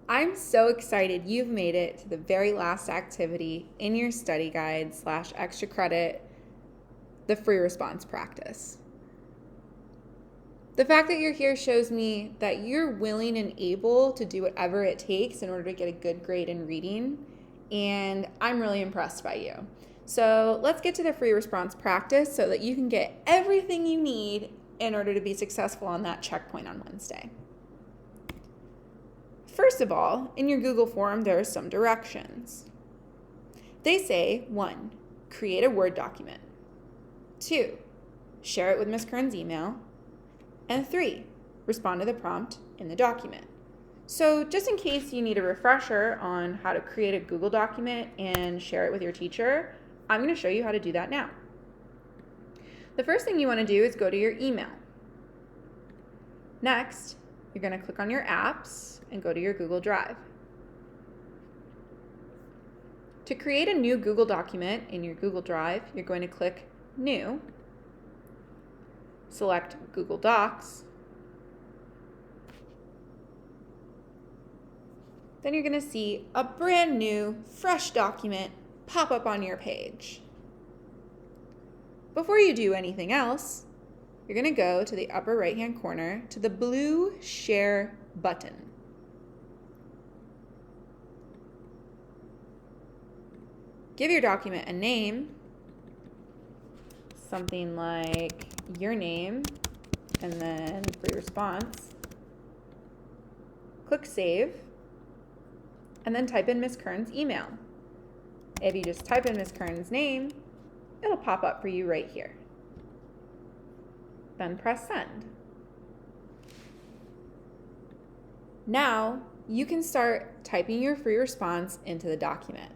I'm so excited you've made it to the very last activity in your study guide / extra credit, the free response practice. The fact that you're here shows me that you're willing and able to do whatever it takes in order to get a good grade in reading, and I'm really impressed by you. So let's get to the free response practice so that you can get everything you need in order to be successful on that checkpoint on Wednesday. First of all, in your Google form, there are some directions. They say, 1, create a Word document. 2, share it with Ms. Kern's email. And 3, respond to the prompt in the document. So just in case you need a refresher on how to create a Google document and share it with your teacher, I'm going to show you how to do that now. The first thing you want to do is go to your email. Next, you're going to click on your apps and go to your Google Drive. To create a new Google document in your Google Drive, you're going to click New, select Google Docs, then you're going to see a brand new, fresh document pop up on your page. Before you do anything else, you're going to go to the upper right-hand corner to the blue Share button. Give your document a name, something like your name, and then free response. Click Save, and then type in Ms. Kern's email. If you just type in Ms. Kern's name, it'll pop up for you right here. Then press Send. Now, you can start typing your free response into the document.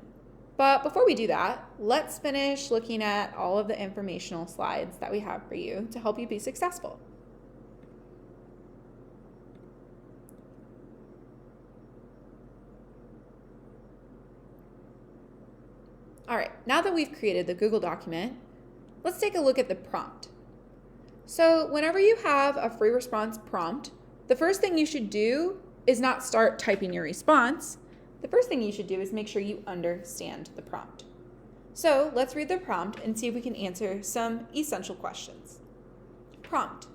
But before we do that, let's finish looking at all of the informational slides that we have for you to help you be successful. All right, now that we've created the Google document, let's take a look at the prompt. So whenever you have a free response prompt, the first thing you should do is not start typing your response. The first thing you should do is make sure you understand the prompt. So let's read the prompt and see if we can answer some essential questions. Prompt: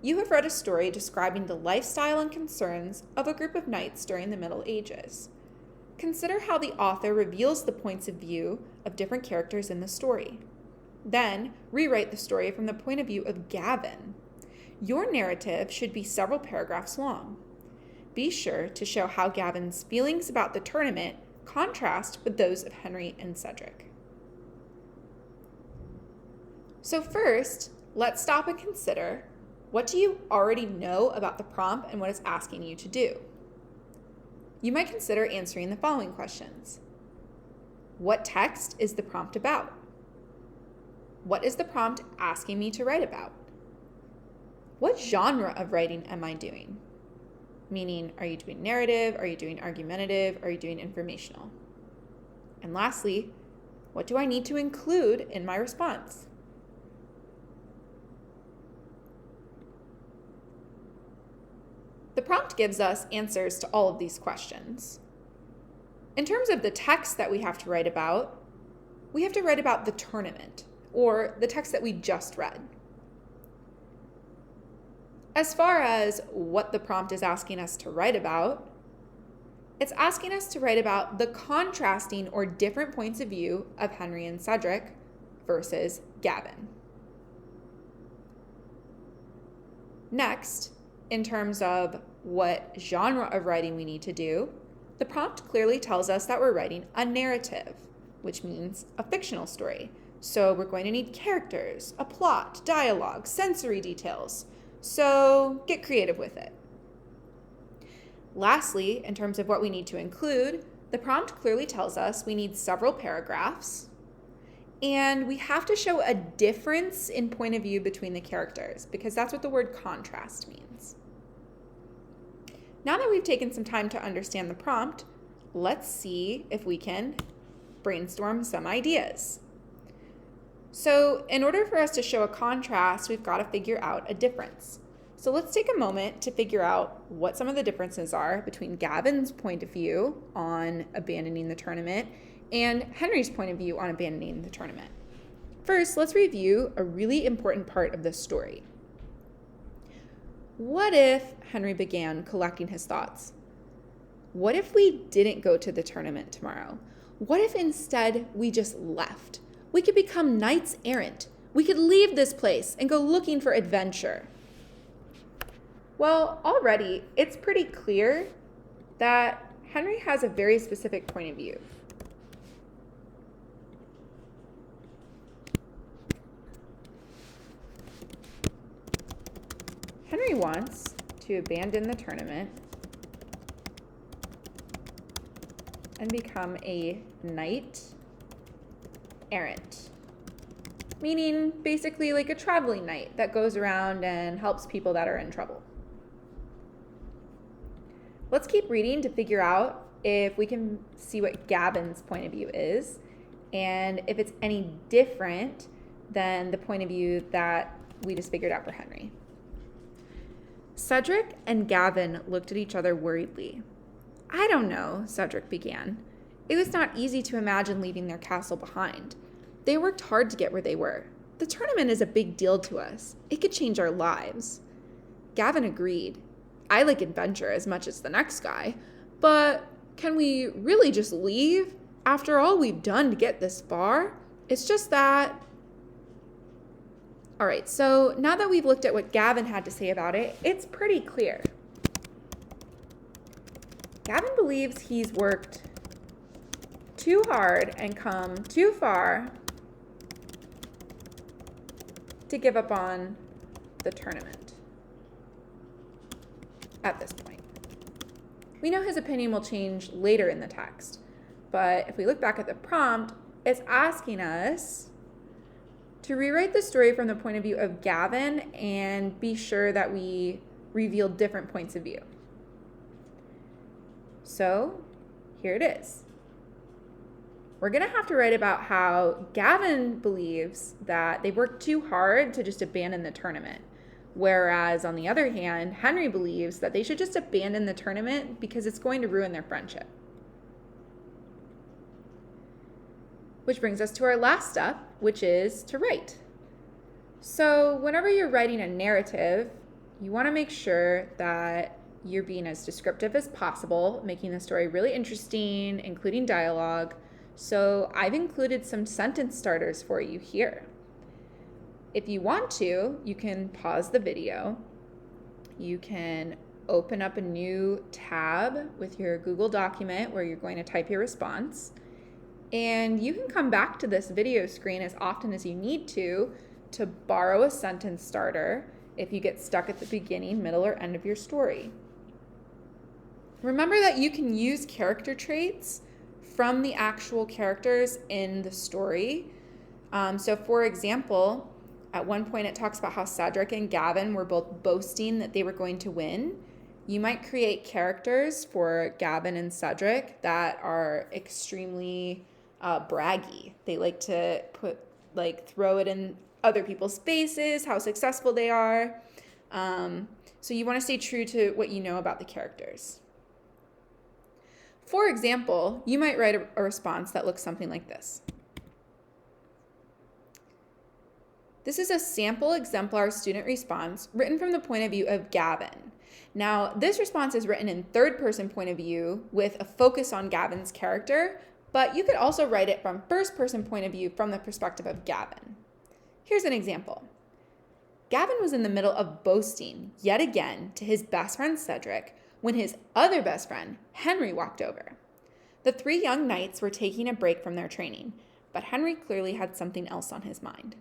you have read a story describing the lifestyle and concerns of a group of knights during the Middle Ages. Consider how the author reveals the points of view of different characters in the story. Then, rewrite the story from the point of view of Gavin. Your narrative should be several paragraphs long. Be sure to show how Gavin's feelings about the tournament contrast with those of Henry and Cedric. So first, let's stop and consider, what do you already know about the prompt and what it's asking you to do? You might consider answering the following questions. What text is the prompt about? What is the prompt asking me to write about? What genre of writing am I doing? Meaning, are you doing narrative? Are you doing argumentative? Are you doing informational? And lastly, what do I need to include in my response? The prompt gives us answers to all of these questions. In terms of the text that we have to write about, we have to write about the tournament, or the text that we just read. As far as what the prompt is asking us to write about, it's asking us to write about the contrasting or different points of view of Henry and Cedric versus Gavin. Next, in terms of what genre of writing we need to do, the prompt clearly tells us that we're writing a narrative, which means a fictional story. So we're going to need characters, a plot, dialogue, sensory details. So get creative with it. Lastly, in terms of what we need to include, the prompt clearly tells us we need several paragraphs, and we have to show a difference in point of view between the characters, because that's what the word contrast means. Now that we've taken some time to understand the prompt, let's see if we can brainstorm some ideas. So in order for us to show a contrast, we've got to figure out a difference. So let's take a moment to figure out what some of the differences are between Gavin's point of view on abandoning the tournament and Henry's point of view on abandoning the tournament. First, let's review a really important part of this story. What if Henry began collecting his thoughts? What if we didn't go to the tournament tomorrow? What if instead we just left? We could become knights errant. We could leave this place and go looking for adventure. Well, already it's pretty clear that Henry has a very specific point of view. Henry wants to abandon the tournament and become a knight errant, meaning basically like a traveling knight that goes around and helps people that are in trouble. Let's keep reading to figure out if we can see what Gavin's point of view is and if it's any different than the point of view that we just figured out for Henry. Cedric and Gavin looked at each other worriedly. I don't know, Cedric began. It was not easy to imagine leaving their castle behind. They worked hard to get where they were. The tournament is a big deal to us. It could change our lives. Gavin agreed. I like adventure as much as the next guy, but can we really just leave after all we've done to get this far? It's just that... All right, so now that we've looked at what Gavin had to say about it, it's pretty clear. Gavin believes he's worked too hard and come too far to give up on the tournament at this point. We know his opinion will change later in the text, but if we look back at the prompt, it's asking us to rewrite the story from the point of view of Gavin and be sure that we reveal different points of view. So here it is. We're going to have to write about how Gavin believes that they worked too hard to just abandon the tournament. Whereas on the other hand, Henry believes that they should just abandon the tournament because it's going to ruin their friendship. Which brings us to our last step, which is to write. So whenever you're writing a narrative, you want to make sure that you're being as descriptive as possible, making the story really interesting, including dialogue. So I've included some sentence starters for you here. If you want to, you can pause the video. You can open up a new tab with your Google document where you're going to type your response. And you can come back to this video screen as often as you need to borrow a sentence starter if you get stuck at the beginning, middle, or end of your story. Remember that you can use character traits from the actual characters in the story. So for example, at one point it talks about how Cedric and Gavin were both boasting that they were going to win. You might create characters for Gavin and Cedric that are extremely braggy. They like to throw it in other people's faces, how successful they are. So you want to stay true to what you know about the characters. For example, you might write a response that looks something like this. This is a sample exemplar student response written from the point of view of Gavin. Now, this response is written in third-person point of view with a focus on Gavin's character, but you could also write it from first-person point of view from the perspective of Gavin. Here's an example. Gavin was in the middle of boasting, yet again, to his best friend Cedric when his other best friend, Henry, walked over. The three young knights were taking a break from their training, but Henry clearly had something else on his mind.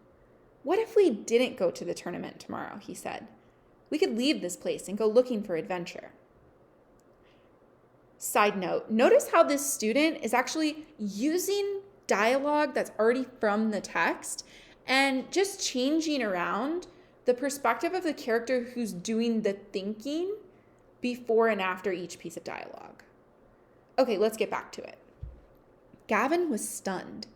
What if we didn't go to the tournament tomorrow, he said. We could leave this place and go looking for adventure. Side note, notice how this student is actually using dialogue that's already from the text and just changing around the perspective of the character who's doing the thinking before and after each piece of dialogue. Okay, let's get back to it. Gavin was stunned.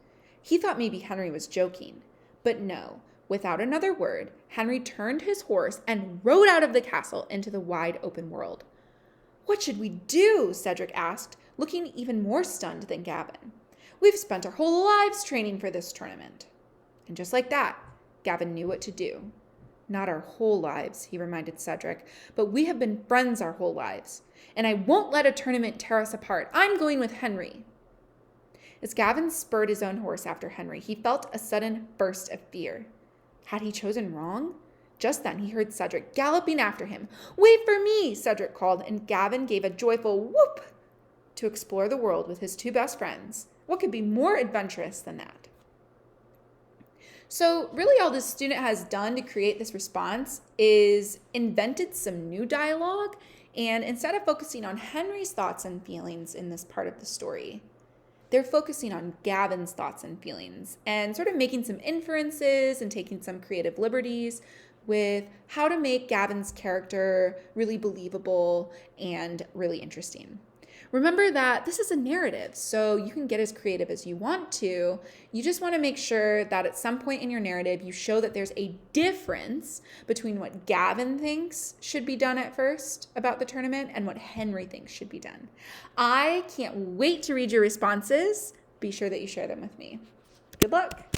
He thought maybe Henry was joking, but no. Without another word, Henry turned his horse and rode out of the castle into the wide open world. "What should we do?" Cedric asked, looking even more stunned than Gavin. "We've spent our whole lives training for this tournament." And just like that, Gavin knew what to do. "Not our whole lives," he reminded Cedric, "but we have been friends our whole lives. And I won't let a tournament tear us apart. I'm going with Henry." As Gavin spurred his own horse after Henry, he felt a sudden burst of fear. Had he chosen wrong? Just then he heard Cedric galloping after him. "Wait for me," Cedric called, and Gavin gave a joyful whoop to explore the world with his two best friends. What could be more adventurous than that? So really all this student has done to create this response is invented some new dialogue, and instead of focusing on Henry's thoughts and feelings in this part of the story, they're focusing on Gavin's thoughts and feelings and sort of making some inferences and taking some creative liberties with how to make Gavin's character really believable and really interesting. Remember that this is a narrative, so you can get as creative as you want to. You just want to make sure that at some point in your narrative, you show that there's a difference between what Gavin thinks should be done at first about the tournament and what Henry thinks should be done. I can't wait to read your responses. Be sure that you share them with me. Good luck.